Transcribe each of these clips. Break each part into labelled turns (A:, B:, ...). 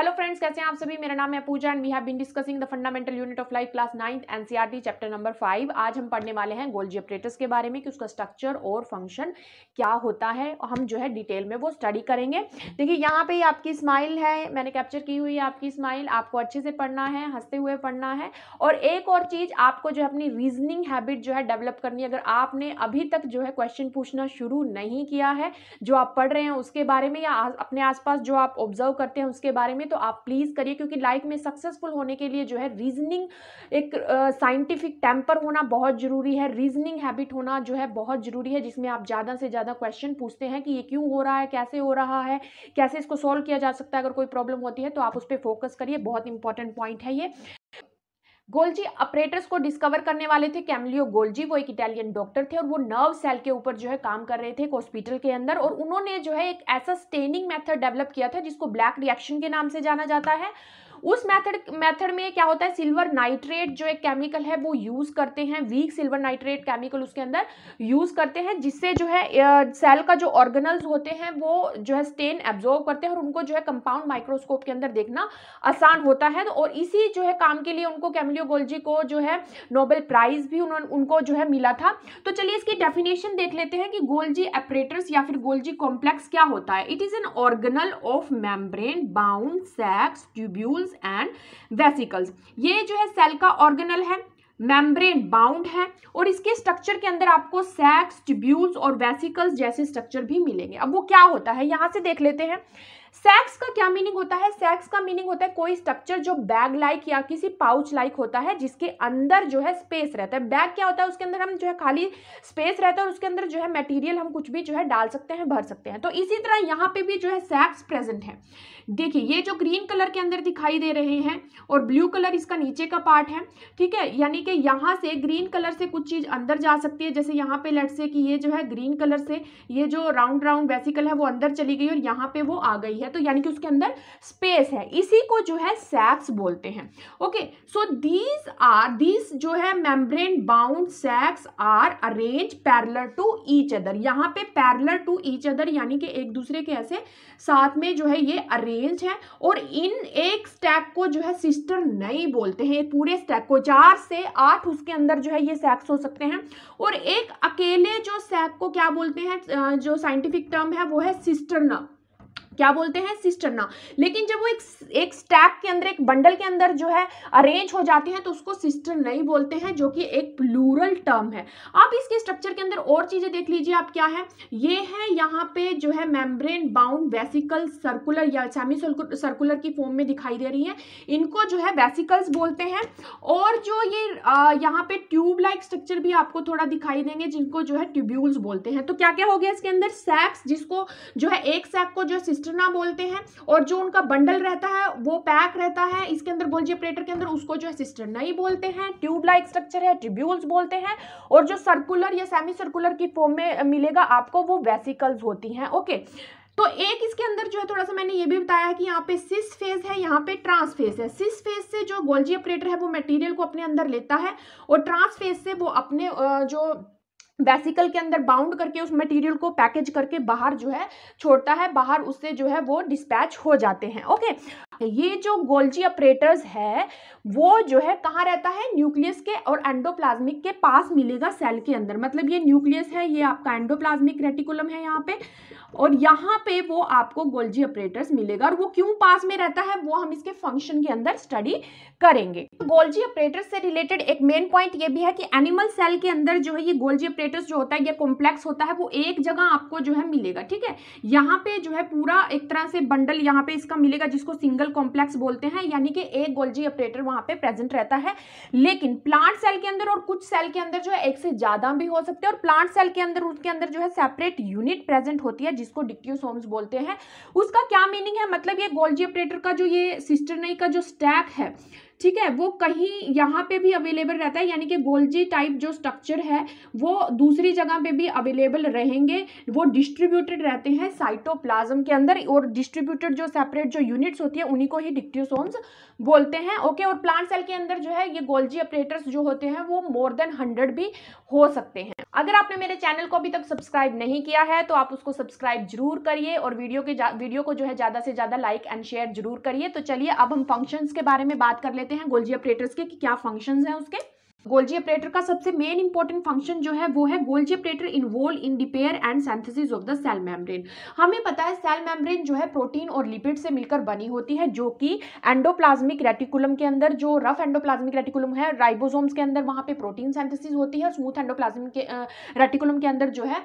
A: Hello friends, कैसे हैं आप सभी। मेरा नाम है Pooja and we have been discussing the fundamental unit of life class 9th NCERT chapter number 5। आज हम पढ़ने वाले हैं गोल्जी ऑपरेटर्स के बारे में कि उसका स्ट्रक्चर और फंक्शन क्या होता है। हम जो है डिटेल में वो स्टडी करेंगे। देखिए यहाँ पे आपकी स्माइल है, मैंने कैप्चर की हुई है आपकी स्माइल। आपको अच्छे से पढ़ना है, हंसते हुए पढ़ना है। और एक और चीज, आपको जो है अपनी रीजनिंग हैबिट जो है डेवलप करनी है। अगर आपने अभी तक जो है क्वेश्चन पूछना शुरू नहीं किया है, जो आप पढ़ रहे हैं उसके बारे में या अपने आसपास जो आप ऑब्जर्व करते हैं उसके बारे में, तो आप प्लीज करिए। क्योंकि लाइफ में सक्सेसफुल होने के लिए जो है रीजनिंग, एक साइंटिफिक टेम्पर होना बहुत जरूरी है। रीजनिंग हैबिट होना जो है बहुत जरूरी है, जिसमें आप ज्यादा से ज्यादा क्वेश्चन पूछते हैं कि ये क्यों हो रहा है, कैसे हो रहा है, कैसे इसको सॉल्व किया जा सकता है। अगर कोई प्रॉब्लम होती है तो आप उस पर फोकस करिए, बहुत इंपॉर्टेंट पॉइंट है ये। गोल्जी ऑपरेटर्स को डिस्कवर करने वाले थे कैमिलियो गोल्जी। वो एक इटालियन डॉक्टर थे और वो नर्व सेल के ऊपर जो है काम कर रहे थे एक हॉस्पिटल के अंदर। और उन्होंने जो है एक ऐसा स्टेनिंग मेथड डेवलप किया था जिसको ब्लैक रिएक्शन के नाम से जाना जाता है। उस मेथड में क्या होता है, सिल्वर नाइट्रेट जो एक केमिकल है वो यूज करते हैं, वीक सिल्वर नाइट्रेट केमिकल उसके अंदर यूज करते हैं, जिससे जो है सेल का जो ऑर्गेनल्स होते हैं वो जो है स्टेन एब्जॉर्ब करते हैं और उनको जो है कंपाउंड माइक्रोस्कोप के अंदर देखना आसान होता है। और इसी जो है काम के लिए उनको कैमिलियो गोल्जी को जो है नोबेल प्राइज भी उनको जो है मिला था। तो चलिए इसकी डेफिनेशन देख लेते हैं कि गोल्जी ऑपरेटर्स या फिर गोल्जी कॉम्प्लेक्स क्या होता है। It is an organelle of membrane bound sacs tubules and vesicles. ये जो है सेल का ऑर्गेनल है, मेम्ब्रेन बाउंड है और इसके स्ट्रक्चर के अंदर आपको सैक्स, ट्यूब्यूल्स और वेसिकल्स जैसे स्ट्रक्चर भी मिलेंगे। अब वो क्या होता है यहां से देख लेते हैं। सैक्स का क्या मीनिंग होता है? सैक्स का मीनिंग होता है कोई स्ट्रक्चर जो बैग लाइक या किसी पाउच लाइक होता है, जिसके अंदर जो है स्पेस रहता है। बैग क्या होता है, उसके अंदर हम जो है खाली स्पेस रहता है और उसके अंदर जो है मटेरियल हम कुछ भी जो है डाल सकते हैं, भर सकते हैं। तो इसी तरह यहाँ पे भी जो है सैक्स प्रेजेंट है। देखिए ये जो ग्रीन कलर के अंदर दिखाई दे रहे हैं और ब्लू कलर इसका नीचे का पार्ट है, ठीक है। यानी कि यहाँ से ग्रीन कलर से कुछ चीज अंदर जा सकती है। जैसे यहाँ पे लेट्स से कि ये जो है ग्रीन कलर से ये जो राउंड राउंड वेसिकल है वो अंदर चली गई और यहाँ पे वो आ गई है, तो यानी कि उसके अंदर स्पेस है। इसी को जो है सैक्स बोलते हैं। ओके, सो दीज जो है membrane bound sacs are arrange parallel to each other. यहाँ पे पैरेलल टू ईच अदर यानी कि एक दूसरे के ऐसे साथ में जो है ये अरेंज है। और इन एक स्टैक को जो है सिस्टर नहीं बोलते हैं। पूरे स्टैक को 4 से 8 उसके अंदर जो है ये सैक्स हो सकते हैं। और एक अकेले जो सैक को क्या बोलते हैं, जो साइंटिफिक टर्म है वो है सिस्टर्ना। क्या बोलते हैं? सिस्टर्ना। लेकिन जब वो एक स्टैक के अंदर, एक बंडल के अंदर जो है अरेंज हो जाते हैं तो उसको सिस्टर नहीं बोलते हैं, जो कि एक प्लूरल टर्म है। आप इसके स्ट्रक्चर के अंदर और चीजें देख लीजिए आप क्या है। ये है यहाँ पे जो है मेम्ब्रेन बाउंड वेसिकल सर्कुलर या सेमी सर्कुलर की फॉर्म में दिखाई दे रही है, इनको जो है वेसिकल्स बोलते हैं। और जो ये यहाँ पे ट्यूब लाइक स्ट्रक्चर भी आपको थोड़ा दिखाई देंगे, जिनको जो है ट्यूब्यूल्स बोलते हैं। तो क्या क्या हो गया इसके अंदर? सैक्स, जिसको जो है एक सैक को जो सिस्टर्ना बोलते हैं, और जो उनका बंडल रहता है वो पैक रहता है इसके अंदर गोल्जी ऑपरेटर के अंदर, उसको जो है सिस्टर्ना ही बोलते हैं। ट्यूब लाइक स्ट्रक्चर है, ट्यूब्यूल्स बोलते हैं। और जो सर्कुलर या सेमी सर्कुलर की फॉर्म में मिलेगा आपको वो वेसिकल्स होती हैं। ओके, तो एक इसके अंदर जो है थोड़ा सा मैंने ये भी बताया है कि यहाँ पे सिस फेज है, यहाँ पे ट्रांस फेज है। सिस फेज से जो गोल्जी ऑपरेटर है वो मटेरियल को अपने अंदर लेता है और ट्रांस फेज से वो अपने जो वेसिकल के अंदर बाउंड करके उस मटेरियल को पैकेज करके बाहर जो है छोड़ता है, बाहर उससे जो है वो डिस्पैच हो जाते हैं। ओके, ये जो गोल्जी ऑपरेटर्स है वो जो है कहाँ रहता है? न्यूक्लियस के और एंडोप्लाज्मिक के पास मिलेगा सेल के अंदर। मतलब ये न्यूक्लियस है, ये आपका एंडोप्लाज्मिक रेटिकुलम है यहाँ पे, और यहाँ पे वो आपको गोल्जी ऑपरेटर्स मिलेगा। और वो क्यों पास में रहता है वो हम इसके फंक्शन के अंदर स्टडी करेंगे। गोल्जी ऑपरेटर्स से रिलेटेड एक मेन पॉइंट ये भी है कि एनिमल सेल के अंदर जो है ये गोल्जी ऑपरेटर्स जो होता है, ये कॉम्प्लेक्स होता है, वो एक जगह आपको जो है मिलेगा, ठीक है। यहाँ पे जो है पूरा एक तरह से बंडल यहाँ पे इसका मिलेगा, जिसको सिंगल कॉम्प्लेक्स बोलते हैं, यानी कि एक गोल्जी ऑपरेटर वहां पे प्रेजेंट रहता है। लेकिन प्लांट सेल के अंदर और कुछ सेल के अंदर जो है एक से ज्यादा भी हो सकते हैं, और प्लांट सेल के अंदर उसके अंदर जो है सेपरेट यूनिट प्रेजेंट होती है, जिसको डिक्टियोसोम्स बोलते हैं। उसका क्या मीनिंग है? मतलब ये गोल्जी ऑपरेटर का जो ये सिस्टर्नी का जो स्टैक है, ठीक है, वो कहीं यहाँ पे भी अवेलेबल रहता है, यानी कि गोल्जी टाइप जो स्ट्रक्चर है वो दूसरी जगह पे भी अवेलेबल रहेंगे। वो डिस्ट्रीब्यूटेड रहते हैं साइटोप्लाज्म के अंदर, और डिस्ट्रीब्यूटेड जो सेपरेट जो यूनिट्स होती है उन्हीं को ही डिक्टियोसोम्स बोलते हैं। ओके, और प्लांट सेल के अंदर जो है ये गोल्जी अपरेटर्स जो होते हैं वो मोर देन 100 भी हो सकते हैं। अगर आपने मेरे चैनल को अभी तक सब्सक्राइब नहीं किया है तो आप उसको सब्सक्राइब जरूर करिए, और वीडियो को जो है ज्यादा से ज्यादा लाइक एंड शेयर जरूर करिए। तो चलिए अब हम फंक्शंस के बारे में बात कर लेते हैं गोल्जी अपरेटर्स के, कि क्या फंक्शंस हैं उसके। गोल्जी अपरेटर का सबसे मेन इंपॉर्टेंट फंक्शन जो है वो है Golgi apparatus involve in repair and synthesis of the cell membrane. हमें पता है सेल मेम्ब्रेन जो है प्रोटीन और लिपिड से मिलकर बनी होती है, जो कि एंडोप्लाज्मिक रेटिकुलम के अंदर, जो रफ एंडोप्लाज्मिक रेटिकुलम है राइबोसोम्स के अंदर, वहां पे प्रोटीन सिंथेसिस होती है, और स्मूथ एंडोप्लाज्मिक के रेटिकुलम के अंदर जो है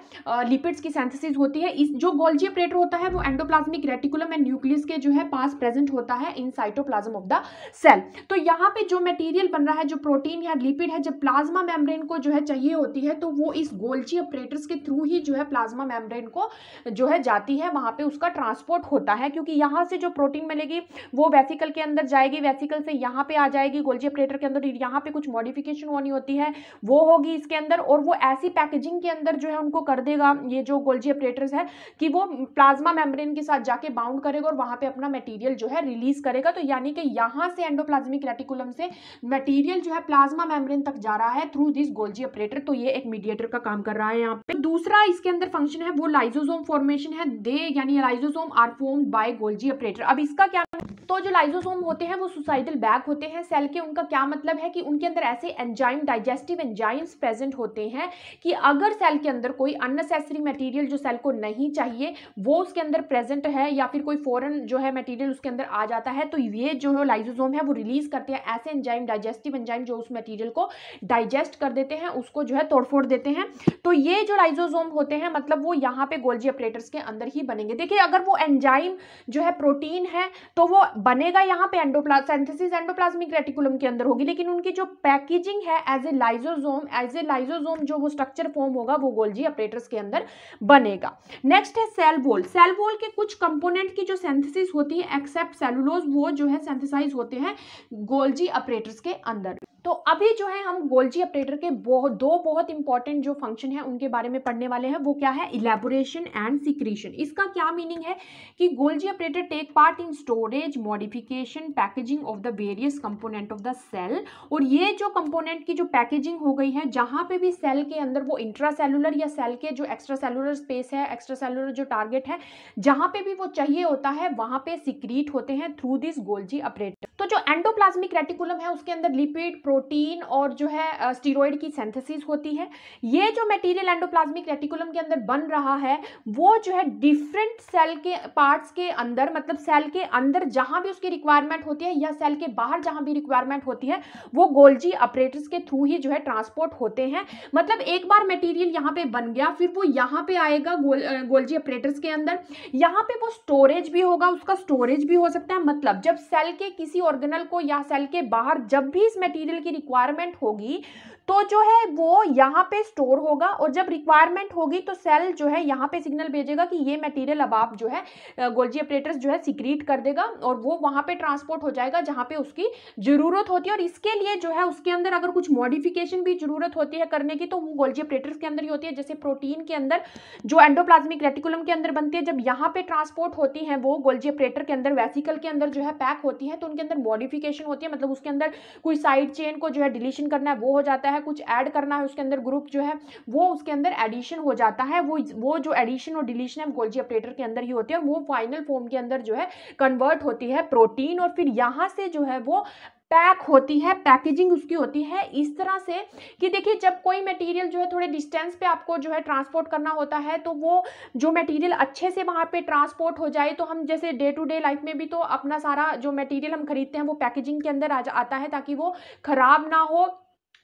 A: लिपिड्स की सिंथेसिस होती है। इस जो गोल्जी अपरेटर होता है वो एंडोप्लाज्मिक रेटिकुलम एंड न्यूक्लियस के जो है पास प्रेजेंट होता है in cytoplasm of the cell. तो यहाँ पे जो मटेरियल बन रहा है, जो प्रोटीन या लिपिड है, जब प्लाज्मा मेम्ब्रेन को जो है चाहिए होती है तो वो इस गोल्जी अपरेटर्स के थ्रू ही जो है प्लाज्मा मेम्ब्रेन को जो है जाती है, वहां पे उसका ट्रांसपोर्ट होता है। क्योंकि यहाँ से जो प्रोटीन मिलेगी वो वेसिकल के अंदर जाएगी, वेसिकल से यहाँ पे आ जाएगी गोल्जी अपरेटर के अंदर, यहाँ पे कुछ मॉडिफिकेशन होनी होती है वो होगी इसके अंदर, और वो ऐसी पैकेजिंग के अंदर जो है उनको कर देगा ये जो गोल्जी अपरेटर्स है कि वो प्लाज्मा मेम्ब्रेन के साथ जाके बाउंड करेगा और वहां पे अपना मटेरियल जो है रिलीज करेगा। तो यानी कि यहाँ से एंडोप्लाज्मिक रेटिकुलम से मटेरियल जो है प्लाज्मा मेम्ब्रेन तक जा रहा है थ्रू दिस गोल्जी अपरेटर। तो ये एक मीडिएटर का काम कर रहा है यहाँ पे। दूसरा इसके अंदर फंक्शन है वो लाइसोसोम फॉर्मेशन है। दे यानी lysosome are formed by Golgi apparatus. अब इसका क्या, तो जो लाइसोसोम होते हैं वो सुसाइडल बैग होते हैं सेल के। उनका क्या मतलब है कि उनके अंदर ऐसे एंजाइम, डाइजेस्टिव एंजाइम्स प्रेजेंट होते हैं कि अगर सेल के अंदर कोई अननेसेसरी मटेरियल जो सेल को नहीं चाहिए वो उसके अंदर प्रेजेंट है, या फिर कोई फॉरेन जो है मटेरियल उसके अंदर आ जाता है, तो ये जो लाइसोसोम है वो रिलीज करते हैं ऐसे एंजाइम, डाइजेस्टिव एंजाइम जो उस मटेरियल को डाइजेस्ट कर देते हैं, उसको जो है तोड़फोड़ देते हैं। तो ये जो लाइसोसोम होते हैं मतलब वो यहाँ पे गोल्जी अपरेटर्स के अंदर ही बनेंगे। देखिए अगर वो एंजाइम जो है प्रोटीन है तो वो बनेगा यहाँ पे सिंथेसिस एंडोप्लाज्मिक रेटिकुलम के अंदर होगी, लेकिन उनकी जो पैकेजिंग है एज ए लाइसोसोम जो वो स्ट्रक्चर फॉर्म होगा वो गोल्जी अपरेटर्स के अंदर बनेगा। नेक्स्ट है सेल वॉल। सेल वॉल के कुछ कंपोनेंट की जो सिंथेसिस होती है एक्सेप्ट सेलुलोज, वो जो है सिंथेसाइज होते हैं गोल्जी अपरेटर्स के अंदर। तो अभी जो है हम गोल्जी अपरेटर के दो बहुत इंपॉर्टेंट जो फंक्शन है उनके बारे में पढ़ने वाले हैं। वो क्या है, इलेबोरेशन एंड सिक्रीशन। इसका क्या मीनिंग है कि Golgi apparatus take part in storage, modification, packaging of the various component of the cell. और ये जो कंपोनेंट की जो पैकेजिंग हो गई है, जहां पे भी सेल के अंदर वो इंट्रासेलुलर या सेल के जो एक्स्ट्रा सेलुलर स्पेस है, एक्स्ट्रा सेलुलर जो टारगेट है, जहां पे भी वो चाहिए होता है वहां पे सिक्रीट होते हैं थ्रू दिस गोल्जी अपरेटर। तो जो एंडोप्लाज्मिक रेटिकुलम है उसके अंदर लिपिड, प्रोटीन और जो है स्टीरॉयड की सिंथेसिस होती है। ये जो मटेरियल एंडोप्लाज्मिक रेटिकुलम के अंदर बन रहा है वो जो है डिफरेंट सेल के पार्ट्स के अंदर, मतलब सेल के अंदर जहां भी उसकी रिक्वायरमेंट होती है या सेल के बाहर जहां भी रिक्वायरमेंट होती है वो गोल्जी अपरेटर्स के थ्रू ही जो है ट्रांसपोर्ट होते हैं। मतलब एक बार मटेरियल यहाँ पे बन गया फिर वो यहाँ पे आएगा गोल्जी अपरेटर्स के अंदर, यहाँ पे वो स्टोरेज भी होगा, उसका स्टोरेज भी हो सकता है। मतलब जब सेल के किसी ऑर्गेनल को या सेल के बाहर जब भी इस मटेरियल की रिक्वायरमेंट होगी तो जो है वो यहाँ पे स्टोर होगा, और जब रिक्वायरमेंट होगी तो सेल जो है यहाँ पे सिग्नल भेजेगा कि ये मटेरियल अब आप जो है गोल्जी अपरेटर्स जो है सिक्रीट कर देगा, और वो वहां पे ट्रांसपोर्ट हो जाएगा जहां पे उसकी जरूरत होती है। और इसके लिए जो है उसके अंदर अगर कुछ मॉडिफिकेशन भी जरूरत होती है करने की तो वो गोल्जी अपरेटर्स के अंदर ही होती है। जैसे प्रोटीन के अंदर जो एंडोप्लाज्मिक रेटिकुलम के अंदर बनती है, जब यहाँ पे ट्रांसपोर्ट होती है वो गोल्जी अपरेटर के अंदर वेसिकल के अंदर जो है पैक होती है, तो उनके अंदर मॉडिफिकेशन होती है। मतलब उसके अंदर कोई साइड चेन को जो है डिलीशन करना है वो हो जाता है, कुछ ऐड करना है उसके अंदर ग्रुप जो है वो उसके अंदर एडिशन हो जाता है। वो जो एडिशन और डिलीशन है गोल्जी अपरेटर के अंदर ही होती है, और वो फाइनल फॉर्म के अंदर जो है कन्वर्ट होती है प्रोटीन, और फिर यहाँ से जो है वो पैक होती है, पैकेजिंग उसकी होती है इस तरह से कि देखिए जब कोई मटेरियल जो है थोड़े डिस्टेंस पे आपको जो है ट्रांसपोर्ट करना होता है तो वो जो मटेरियल अच्छे से वहां पे ट्रांसपोर्ट हो जाए, तो हम जैसे डे टू डे लाइफ में भी तो अपना सारा जो मटेरियल हम खरीदते हैं वो पैकेजिंग के अंदर आता है ताकि वो खराब ना हो,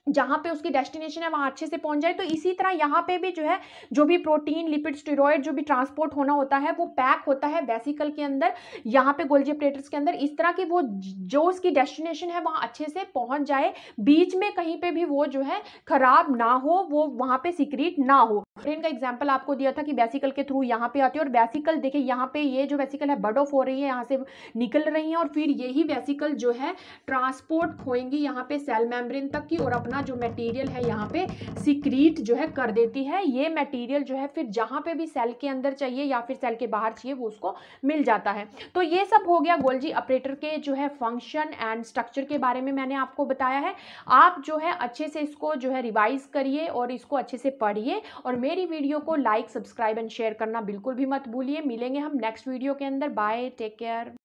A: जहाँ पे उसकी डेस्टिनेशन है वहाँ अच्छे से पहुँच जाए। तो इसी तरह यहाँ पे भी जो है, जो भी प्रोटीन, लिपिड, स्टेरॉइड जो भी ट्रांसपोर्ट होना होता है वो पैक होता है वेसिकल के अंदर, यहाँ पे गोल्जी अपरेटर्स के अंदर, इस तरह की वो जो उसकी डेस्टिनेशन है वहाँ अच्छे से पहुँच जाए, बीच में कहीं पे भी वो जो है खराब ना हो, वो वहाँ पे सीक्रेट ना हो। इनका एग्जाम्पल आपको दिया था कि वेसिकल के थ्रू यहाँ पे आती है, और वेसिकल देखिए यहाँ पे ये जो वेसिकल है बड ऑफ हो रही है, यहाँ से निकल रही है, और फिर यही वेसिकल जो है ट्रांसपोर्ट होएंगी यहाँ पे सेल मेम्ब्रेन तक की, और अपना जो मटेरियल है यहाँ पे सीक्रीट जो है कर देती है। ये मटेरियल जो है फिर जहाँ पे भी सेल के अंदर चाहिए या फिर सेल के बाहर चाहिए वो उसको मिल जाता है। तो ये सब हो गया गोल्जी ऑपरेटर के जो है फंक्शन एंड स्ट्रक्चर के बारे में मैंने आपको बताया है। आप जो है अच्छे से इसको जो है रिवाइज करिए और इसको अच्छे से पढ़िए, और मेरी वीडियो को लाइक, सब्सक्राइब एंड शेयर करना बिल्कुल भी मत भूलिए। मिलेंगे हम नेक्स्ट वीडियो के अंदर। Bye, take care.